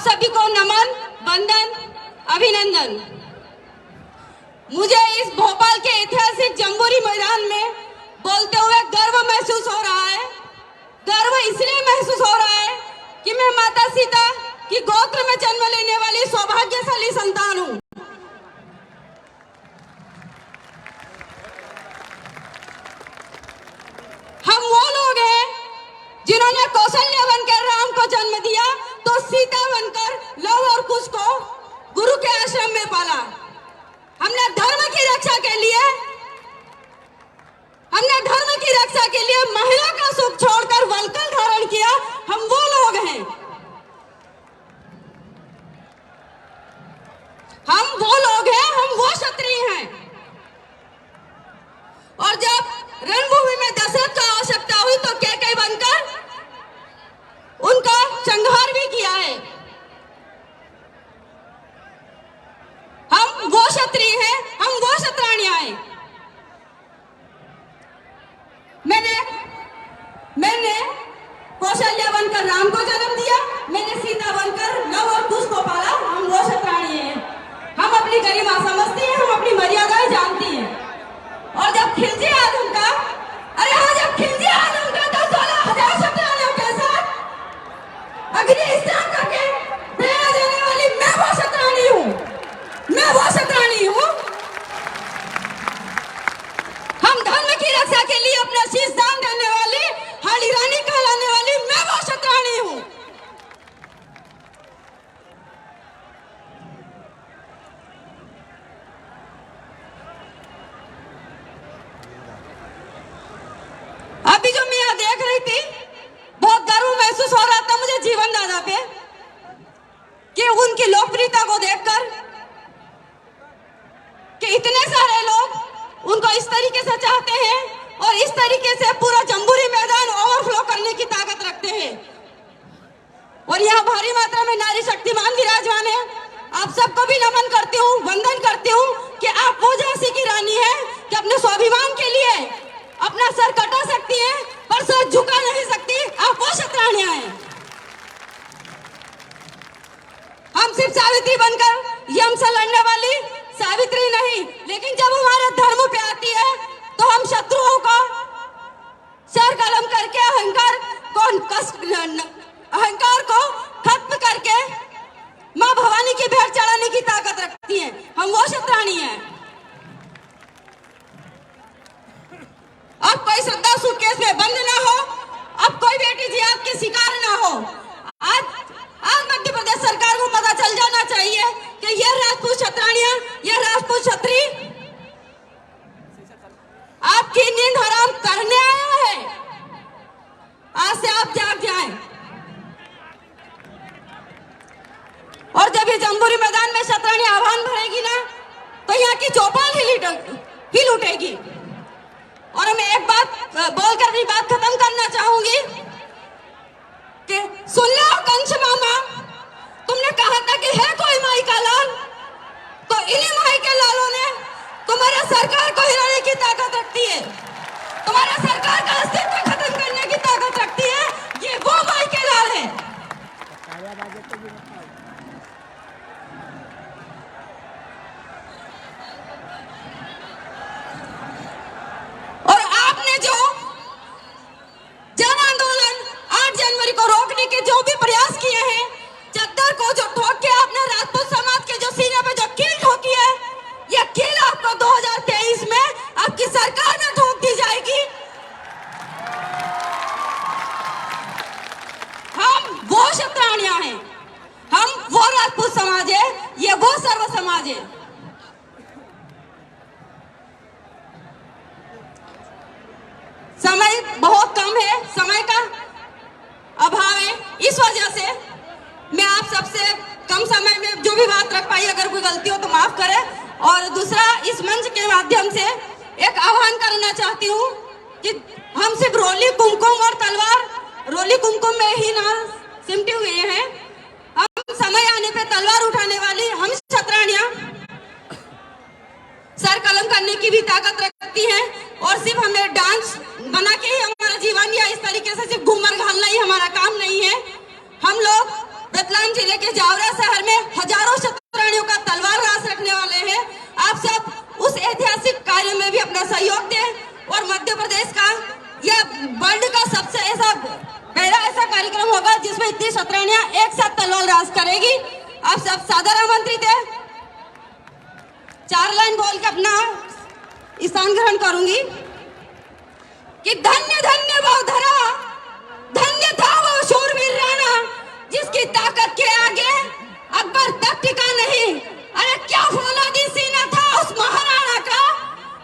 सभी को नमन, वंदन, अभिनंदन। मुझे इस भोपाल के ऐतिहासिक जम्बूरी मैदान में बोलते हुए गर्व महसूस हो रहा है। गर्व इसलिए महसूस हो रहा है कि मैं माता सीता की गोत्र में जन्म लेने वाली सौभाग्यशाली संतान हूँ। हम वो लोग हैं जिन्होंने कौशल्या बनकर राम को जन्म दिया, तो सीता बनकर लव और कुश को गुरु के आश्रम में पाला। हमने धर्म की रक्षा के लिए महिला का सुख छोड़कर वलकल धारण किया। हम वो लोग हैं, हम वो क्षत्रिय हैं। और जब रणभूमि में दशरथ का आवश्यकता हुई तो कैकेयी बनकर उनका संहार भी किया है। हम वो क्षत्रिय हैं, हम वो क्षत्राणियां हैं। मैंने कौशल्या बनकर राम को जन्म दिया, मैंने सीता बनकर लव और कुश को पाला। हम वो क्षत्राणिय हैं। हम अपनी गरिमा समझते हैं, हम अपनी मर्यादाएं जानती हैं। और जब खिलजी आदम का तो 16,000 क्षत्राणियों के साथ अग्नि स्नान करके प्रेरणा देने वाली मैं वो क्षत्राणी हूँ। हम धर्म की रक्षा के लिए अपना शीश दान देने वाली, हाली रानी कहलाने वाली मैं वो क्षत्राणी हूँ। अभी जो मैं यहाँ देख रही थी, बहुत गर्व महसूस हो रहा था मुझे जीवन दादा पे, कि उनकी लोकप्रियता को देखकर कि इतने सारे लोग उनको इस तरीके से चाहते हैं और इस तरीके से पूरा जम्बूरी मैदान ओवरफ्लो करने की ताकत रखते हैं। और यहाँ भारी मात्रा में नारी शक्तिमान विराजमान है। आप सबको भी नमन करती हूँ, वंदन करती हूँ कि आप वो झांसी की रानी है कि अपने स्वाभिमान के लिए अपना सर कटा सकती है पर सर झुका नहीं सकती। आप वो क्षत्राणियां हैं। हम सिर्फ सावित्री बनकर यम से लड़ने वाली सावित्री नहीं, लेकिन जब हमारे धर्म पे आती है तो हम शत्रुओं को सर कलम करके अहंकार को खत्म करके माँ भवानी की भेंट चढ़ाने की ताकत रखती है। हम वो क्षत्राणी हैं। अब कोई श्रद्धा सूटकेस में बंद ना हो, अब कोई बेटी जिहाद के शिकार ना हो। आज मध्य प्रदेश सरकार को पता चल जाना चाहिए कि ये राजपूत क्षत्राणियां, ये राजपूत क्षत्रिय आपकी नींद हराम करने आया है। आज से आप जाग जाएं। और जब ये जम्बूरी मैदान में क्षत्राणी आह्वान भरेगी ना, तो यहाँ की चौपाल हिल उठेगी। और मैं एक बात बोलकर अपनी बात खत्म करना चाहूंगी कि सुन लो कंस मामा, तुमने कहा था कि है कोई माई का लाल, तो इन्हीं माई के लालों ने तुम्हारे सरकार को हिलाने की ताकत रखती है, तुम्हारे सरकार का अस्तित्व खत्म करने की ताकत रखती है। ये वो माई के लाल है। और आपने जो जन आंदोलन 8 जनवरी को रोकने के जो भी प्रयास किए हैं, चद्दर को जो ठोक के आपने राजपूत समाज के जो सीने पे जो कील ठोकी है, ये कील आपको 2023 में आपकी सरकार में ठोक दी जाएगी। हम वो क्षत्राणियां हैं, हम वो राजपूत समाज है, ये वो सर्व समाज है। समय बहुत कम है, समय का अभाव है, इस वजह से मैं आप सबसे कम समय में जो भी बात रख पाई, अगर कोई गलती हो तो माफ करें। और दूसरा, इस मंच के माध्यम से एक आह्वान करना चाहती हूँ कि हम सिर्फ रोली कुमकुम और तलवार, रोली कुमकुम में ही ना सिमटे हुए हैं। हम समय आने पे तलवार उठाने वाली हम क्षत्राणियां सर कलम करने की भी ताकत रखती हैं। और सिर्फ हमें डांस बना के ही हमारा जीवन या इस तरीके से सिर्फ घूमर घालना ही हमारा काम नहीं है। हम लोग रतलाम जिले के जावरे इतनी सतरानियां एक साथ तलवार राज करेगी। आप सब सादर आमंत्रित है। 4 लाइन बोल के अपना स्थान ग्रहण करूंगी कि धन्य धन्य वो धरा, धन्य था वो शूरवीर राणा, जिसकी ताकत के आगे अकबर तक टिका नहीं। अरे क्या फौलादी सीना था उस महाराणा का,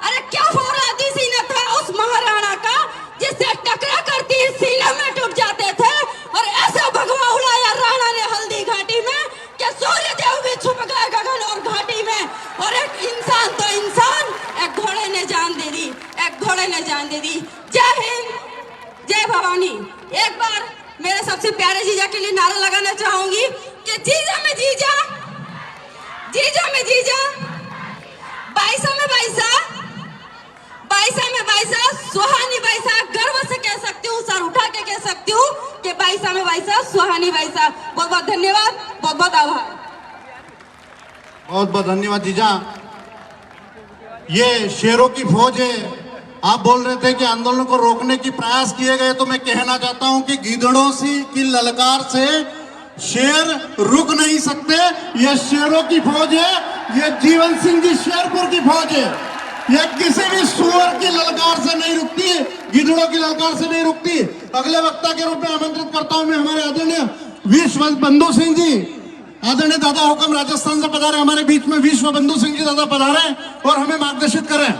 अरे क्या फौलादी सीना था उस महाराणा का, जिससे टकरा करती सीने में टूट जाते थे। और ऐसा भगवा उड़ाया राणा ने हल्दी घाटी में कि सूर्य देव भी छुप गए गगन और घाटी में। और एक इंसान तो इंसान, एक घोड़े ने जान दे दी, एक घोड़े ने जान दे दी। जय हिंद, जय भवानी। एक बार मेरे सबसे प्यारे जीजा के लिए नारा लगाना चाहूंगी कि जीजा में जीजा, जीजा में जीजा, बाईसा में बाईसा, बाईसा में बाईसा, सुहानी बाईसा। गर्व से कह सकती हूँ, सर उठा के कह सकती हूँ कि बाईसा में बाईसा, सुहानी बाईसा। बहुत बहुत धन्यवाद, बहुत बहुत आभार। बहुत बहुत धन्यवाद जीजा। ये शेरों की फौज है। आप बोल रहे थे कि आंदोलन को रोकने की प्रयास किए गए, तो मैं कहना चाहता हूं कि गीदड़ों की ललकार से शेर रुक नहीं सकते। ये शेरों की फौज है, ये जीवन सिंह जी शेरपुर की फौज है। ये किसी भी सुअर की ललकार से नहीं रुकती, गीदड़ों की ललकार से नहीं रुकती। अगले वक्ता के रूप में आमंत्रित करता हूं मैं हमारे आदरणीय विश्व बंधु सिंह जी। आदरणीय दादा हुक्म राजस्थान से पधारे हमारे बीच में। विश्व बंधु सिंह जी दादा पधारे और हमें मार्गदर्शित करें।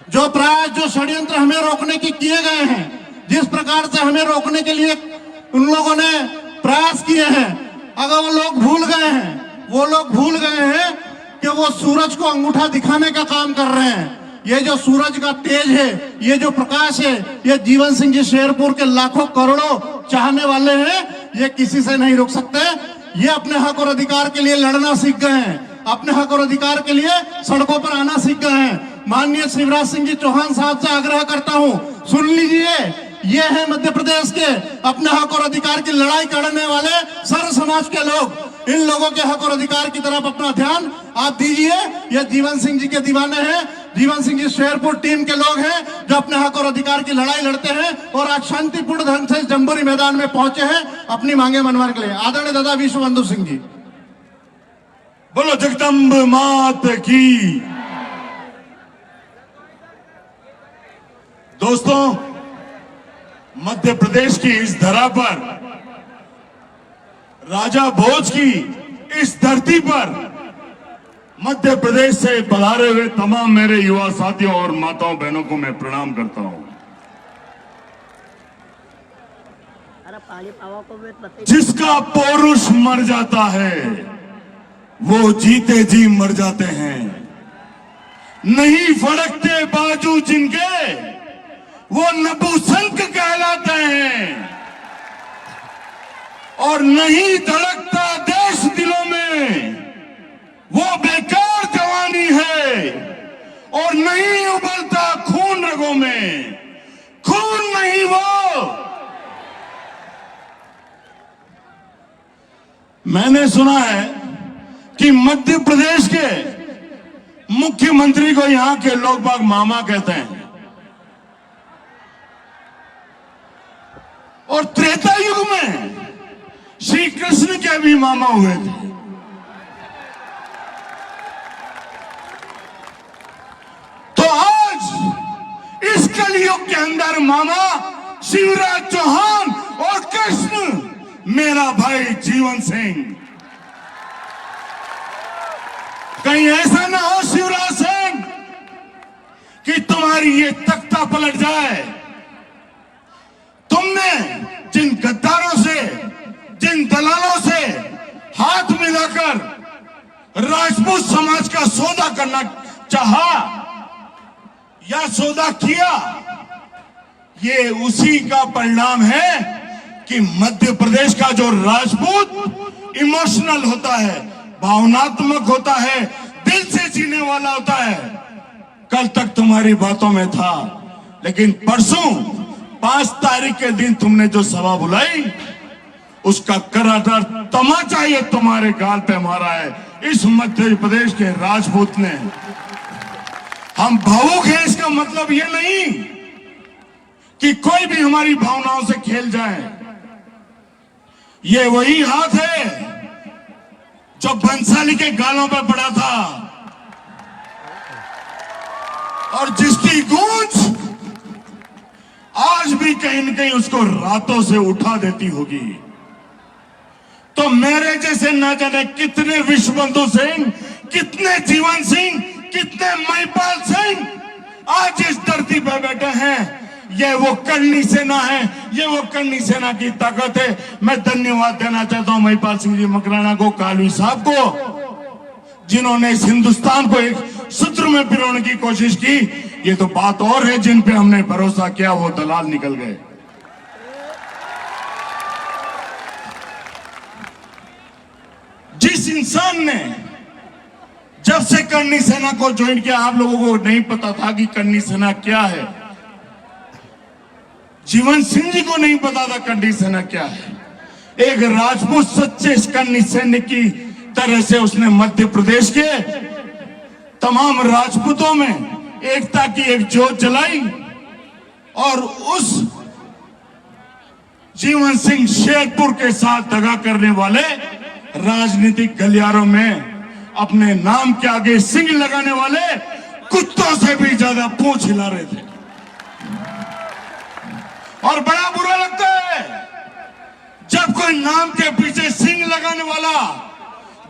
जो प्रयास, जो षड्यंत्र हमें रोकने के किए गए हैं, जिस प्रकार से हमें रोकने के लिए उन लोगों ने प्रयास किए हैं, अगर वो लोग भूल गए हैं, वो लोग भूल गए हैं कि वो सूरज को अंगूठा दिखाने का काम कर रहे हैं। ये जो सूरज का तेज है, ये जो प्रकाश है, ये जीवन सिंह जी शेरपुर के लाखों करोड़ों चाहने वाले हैं, ये किसी से नहीं रुक सकते। ये अपने हक और अधिकार के लिए लड़ना सीख गए हैं, अपने हक और अधिकार के लिए सड़कों पर आना सीख गए हैं। माननीय शिवराज सिंह जी चौहान साहब से आग्रह करता हूं, सुन लीजिए, ये है मध्य प्रदेश के अपने हक और अधिकार की लड़ाई करने वाले सर्व समाज के लोग। इन लोगों के हक और अधिकार की तरफ अपना ध्यान आप दीजिए। ये जीवन सिंह जी के दीवाने हैं, जीवन सिंह जी शेरपुर टीम के लोग हैं जो अपने हक और अधिकार की लड़ाई लड़ते हैं और आज शांतिपूर्ण ढंग से जम्बूरी मैदान में पहुंचे हैं अपनी मांगे मनवाने के लिए। आदरणीय दादा विश्व बंधु सिंह जी। बोलो जगदम्ब मात की। दोस्तों, मध्य प्रदेश की इस धरा पर, राजा भोज की इस धरती पर, मध्य प्रदेश से पधारे हुए तमाम मेरे युवा साथियों और माताओं बहनों को मैं प्रणाम करता हूं। जिसका पौरुष मर जाता है वो जीते जी मर जाते हैं। नहीं फड़कते बाजू जिनके वो नपुंसक कहलाते हैं। और नहीं धड़कता देश दिलों में वो बेकार जवानी है। और नहीं उबलता खून रगों में, खून नहीं वो। मैंने सुना है कि मध्य प्रदेश के मुख्यमंत्री को यहां के लोग बाग मामा कहते हैं। और त्रेता युग में श्री कृष्ण के भी मामा हुए थे। तो आज इस कलयुग के अंदर मामा शिवराज चौहान और कृष्ण मेरा भाई जीवन सिंह। कहीं ऐसा ना हो शिवराज सिंह कि तुम्हारी ये तख्ता पलट जाए। तुमने जिन गद्दारों से, जिन दलालों से हाथ मिलाकर राजपूत समाज का सौदा करना चाहा या सौदा किया, ये उसी का परिणाम है कि मध्य प्रदेश का जो राजपूत इमोशनल होता है, भावनात्मक होता है, दिल से जीने वाला होता है, कल तक तुम्हारी बातों में था, लेकिन परसों 5 तारीख के दिन तुमने जो सभा बुलाई उसका करारा तमाचा ये तुम्हारे गाल पे मारा है इस मध्य प्रदेश के राजपूत ने। हम भावुक हैं, इसका मतलब ये नहीं कि कोई भी हमारी भावनाओं से खेल जाए। ये वही हाथ है जो बंसाली के गालों पर पड़ा था और जिसकी गूंज आज भी कहीं न कहीं उसको रातों से उठा देती होगी। तो मेरे जैसे न जाने कितने विश्वबंधु सिंह, कितने जीवन सिंह, कितने महिपाल सिंह आज इस धरती पर बैठे हैं। ये वो करनी सेना है, ये वो करनी सेना की ताकत है। मैं धन्यवाद देना चाहता हूं महिपाल सिंह जी मकराना को, कालवी साहब को, जिन्होंने इस हिंदुस्तान को एक सूत्र में पिरोने की कोशिश की। ये तो बात और है, जिन पे हमने भरोसा किया वो दलाल निकल गए। जिस इंसान ने जब से करनी सेना को ज्वाइन किया, आप लोगों को नहीं पता था कि करनी सेना क्या है। जीवन सिंह जी को नहीं पता था करनी सेना क्या है। एक राजपूत सच्चे करनी सैनिक की तरह से उसने मध्य प्रदेश के तमाम राजपूतों में एकता की एक ज्योत जलाई और उस जीवन सिंह शेरपुर के साथ दगा करने वाले राजनीतिक गलियारों में अपने नाम के आगे सिंह लगाने वाले कुत्तों से भी ज्यादा पूंछ हिला रहे थे। और बड़ा बुरा लगता है जब कोई नाम के पीछे सिंह लगाने वाला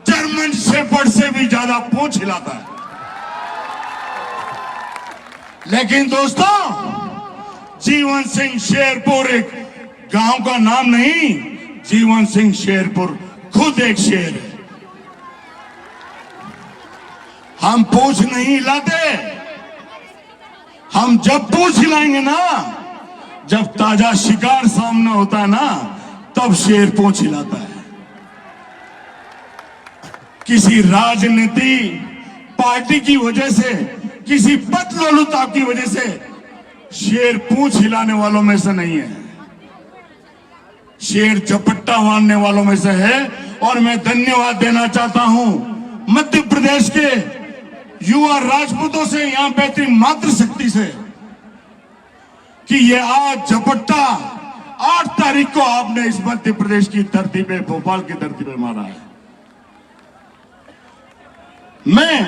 जर्मन शेपर्ड से भी ज्यादा पूंछ हिलाता है। लेकिन दोस्तों, जीवन सिंह शेरपुर एक गांव का नाम नहीं, जीवन सिंह शेरपुर खुद एक शेर है। हम पूंछ नहीं हिलाते। हम जब पूंछ हिलाएंगे ना, जब ताजा शिकार सामने होता है ना, तब शेर पूंछ हिलाता है। किसी राजनीति पार्टी की वजह से, किसी पतलोलुता की वजह से शेर पूंछ हिलाने वालों में से नहीं है, शेर झपट्टा मारने वालों में से है। और मैं धन्यवाद देना चाहता हूं मध्य प्रदेश के युवा राजपूतों से, यहां बैठी मातृशक्ति से, कि ये आज झपट्टा 8 तारीख को आपने इस मध्य प्रदेश की धरती पे, भोपाल की धरती पे मारा है। मैं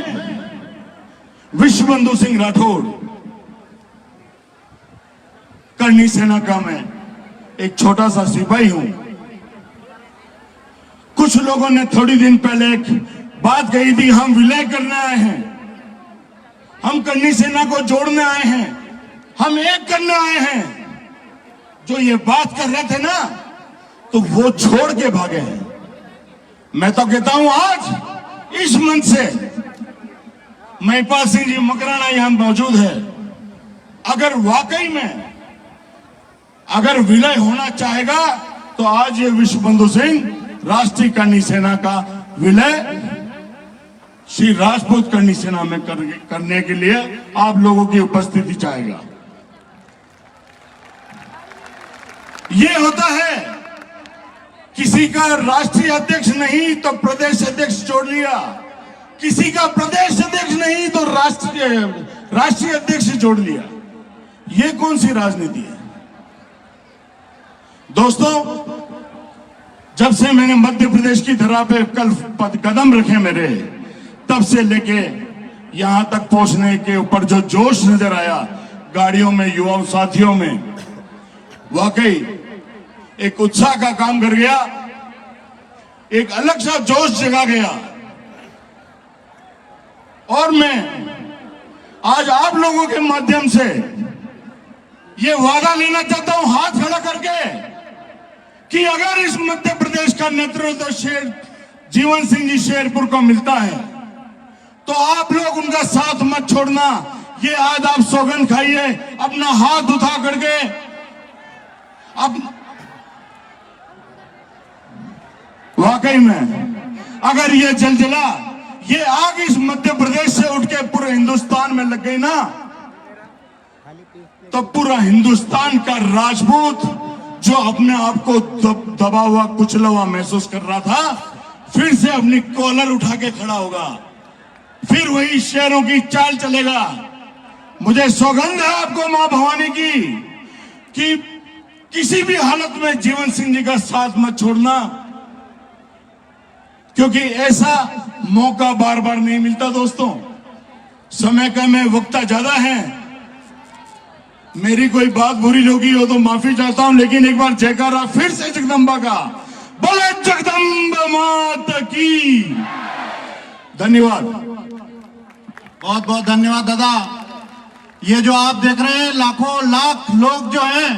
विश्वबंधु सिंह राठौड़, करनी सेना का मैं एक छोटा सा सिपाही हूं। कुछ लोगों ने थोड़ी दिन पहले एक बात कही थी, हम विलय करने आए हैं, हम करनी सेना को जोड़ने आए हैं, हम एक करने आए हैं। जो ये बात कर रहे थे ना, तो वो छोड़ के भागे हैं। मैं तो कहता हूं आज इस मंच से महिपाल सिंह जी मकराना यहां मौजूद है, अगर वाकई में अगर विलय होना चाहेगा तो आज ये विश्वबंधु सिंह राष्ट्रीय करनी सेना का विलय श्री राजपूत करनी सेना में करने के लिए आप लोगों की उपस्थिति चाहेगा। ये होता है, किसी का राष्ट्रीय अध्यक्ष नहीं तो प्रदेश अध्यक्ष जोड़ लिया, किसी का प्रदेश अध्यक्ष नहीं तो राष्ट्रीय अध्यक्ष जोड़ लिया। ये कौन सी राजनीति है दोस्तों? जब से मैंने मध्य प्रदेश की धरा पे कदम रखे मेरे, तब से लेके यहां तक पहुंचने के ऊपर जो जोश नजर आया गाड़ियों में, युवा साथियों में, वाकई एक उत्साह का काम कर गया, एक अलग सा जोश जगा गया। और मैं आज आप लोगों के माध्यम से ये वादा लेना चाहता हूं, हाथ खड़ा करके, कि अगर इस मध्य प्रदेश का नेतृत्व जीवन सिंह जी शेरपुर को मिलता है तो आप लोग उनका साथ मत छोड़ना। ये आज आप सौगंध खाइए, अपना हाथ उठा करके। अब वाकई में अगर ये जलजला, ये आग इस मध्य प्रदेश से उठ के पूरे हिंदुस्तान में लग गई ना, तो पूरा हिंदुस्तान का राजपूत जो अपने आप को दबा हुआ, कुचला हुआ महसूस कर रहा था, फिर से अपनी कॉलर उठा के खड़ा होगा, फिर वही शेरों की चाल चलेगा। मुझे सौगंध है आपको मां भवानी की कि किसी भी हालत में जीवन सिंह जी का साथ मत छोड़ना, क्योंकि ऐसा मौका बार बार नहीं मिलता दोस्तों। समय कम है, वक्त ज्यादा है। मेरी कोई बात बुरी लगी हो तो माफी चाहता हूं, लेकिन एक बार जयकारा फिर से जगदम्बा का, बोले जगदम्बा माता की। धन्यवाद। बहुत बहुत धन्यवाद दादा। ये जो आप देख रहे हैं लाखों लाख लोग जो हैं,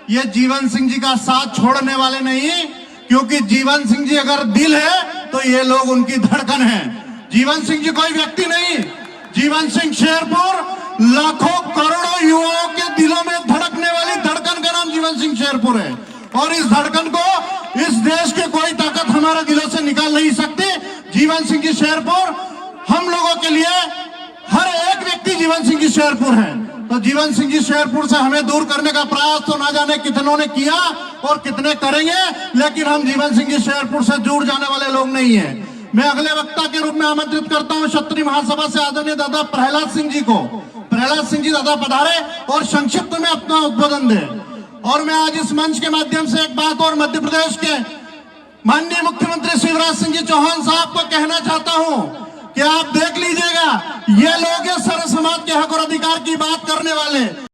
ये जीवन सिंह जी का साथ छोड़ने वाले नहीं, क्योंकि जीवन सिंह जी अगर दिल है तो ये लोग उनकी धड़कन है। जीवन सिंह जी कोई व्यक्ति नहीं, जीवन सिंह शेरपुर लाखों करोड़ों युवाओं के दिलों में धड़कने वाली धड़कन का नाम जीवन सिंह शेरपुर है। और इस धड़कन को इस देश की कोई ताकत हमारे दिलों से निकाल नहीं सकती। जीवन सिंह जी शेरपुर हम लोगों के लिए, हर एक व्यक्ति जीवन सिंह जी शेरपुर है। तो जीवन सिंह जी शेरपुर से हमें दूर करने का प्रयास तो ना जाने कितनों ने किया और कितने करेंगे, लेकिन हम जीवन सिंह जी शेरपुर से जुड़ जाने वाले लोग नहीं है। मैं अगले वक्ता के रूप में आमंत्रित करता हूं क्षत्रिय महासभा से आदरणीय दादा प्रहलाद सिंह जी को। प्रहलाद सिंह जी दादा पधारे और संक्षिप्त में अपना उद्बोधन दे। और मैं आज इस मंच के माध्यम से एक बात और मध्य प्रदेश के माननीय मुख्यमंत्री शिवराज सिंह जी चौहान साहब को कहना चाहता हूं कि आप देख लीजिएगा, ये लोग सर्व समाज के हक और अधिकार की बात करने वाले